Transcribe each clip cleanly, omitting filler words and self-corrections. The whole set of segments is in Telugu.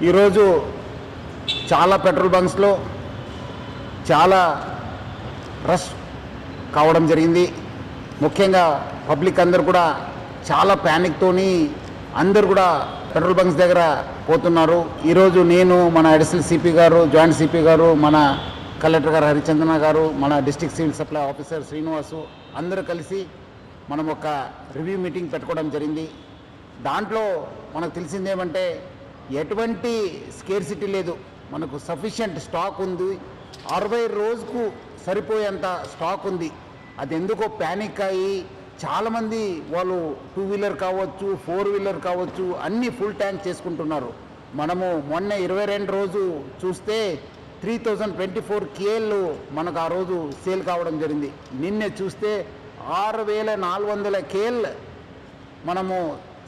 ఈరోజు చాలా పెట్రోల్ బంక్స్లో చాలా రష్ కావడం జరిగింది. ముఖ్యంగా పబ్లిక్ అందరు కూడా చాలా ప్యానిక్తోని అందరు కూడా పెట్రోల్ బంక్స్ దగ్గర పోతున్నారు. ఈరోజు నేను, మన అడిషనల్ సిపి గారు, జాయింట్ సిపి గారు, మన కలెక్టర్ గారు హరిచంద్రన గారు, మన district civil supply officer Srinivas అందరూ కలిసి మనం ఒక రివ్యూ మీటింగ్ పెట్టుకోవడం జరిగింది. దాంట్లో మనకు తెలిసిందేమంటే ఎటువంటి స్కేర్సిటీ లేదు, మనకు సఫిషియంట్ స్టాక్ ఉంది. 60 రోజుకు సరిపోయేంత స్టాక్ ఉంది. అది ఎందుకో ప్యానిక్ అయ్యి చాలామంది వాళ్ళు 2 వీలర్ కావచ్చు, 4 వీలర్ కావచ్చు, అన్నీ ఫుల్ ట్యాంక్ చేసుకుంటున్నారు. మనము మొన్న 22 రోజు చూస్తే 3024 KL మనకు ఆ రోజు సేల్ కావడం జరిగింది. నిన్నే చూస్తే 6400 KL మనము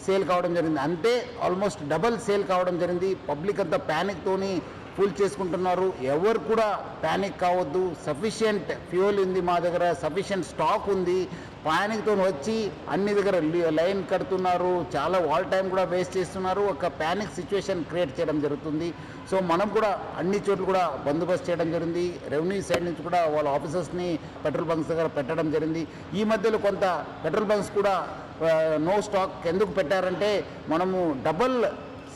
సేల్ కావడం జరిగింది. అంటే ఆల్మోస్ట్ డబల్ సేల్ కావడం జరిగింది. పబ్లిక్ అంతా ప్యానిక్తోని ఫుల్ చేసుకుంటున్నారు. ఎవరు కూడా ప్యానిక్ కావద్దు. సఫిషియంట్ ఫ్యూయల్ ఉంది మా దగ్గర, సఫిషియంట్ స్టాక్ ఉంది. ప్యానిక్తో వచ్చి అన్ని దగ్గర లైన్ కడుతున్నారు, చాలా వాల్ టైం కూడా వేస్ట్ చేస్తున్నారు. ఒక ప్యానిక్ సిచ్యువేషన్ క్రియేట్ చేయడం జరుగుతుంది. సో మనం కూడా అన్ని చోట్ల కూడా బందోబస్తు చేయడం జరిగింది. రెవెన్యూ సైడ్ నుంచి కూడా వాళ్ళ ఆఫీసర్స్ని పెట్రోల్ బంక్స్ దగ్గర పెట్టడం జరిగింది. ఈ మధ్యలో కొంత పెట్రోల్ బంక్స్ కూడా నో స్టాక్ ఎందుకు పెట్టారంటే మనము డబల్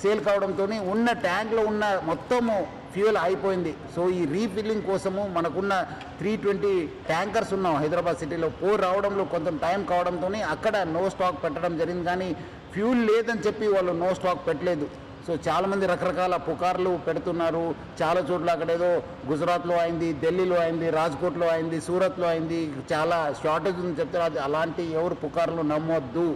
సేల్ కావడంతో ఉన్న ట్యాంక్లో ఉన్న మొత్తము ఫ్యూయల్ అయిపోయింది. సో ఈ రీఫిల్లింగ్ కోసము మనకున్న 320 ట్యాంకర్స్ ఉన్నాం హైదరాబాద్ సిటీలో. రావడంలో కొంచెం టైం కావడంతో అక్కడ నో స్టాక్ పెట్టడం జరిగింది. కానీ ఫ్యూల్ లేదని చెప్పి వాళ్ళు నో స్టాక్ పెట్టలేదు. సో చాలామంది రకరకాల పుకార్లు పెడుతున్నారు. చాలా చోట్ల అక్కడేదో గుజరాత్లో అయింది, ఢిల్లీలో అయింది, రాజ్కోట్లో అయింది, సూరత్లో అయింది, చాలా షార్టేజ్ ఉందని చెప్తారు. అది అలాంటి ఎవరు పుకార్లు నమ్మొద్దు.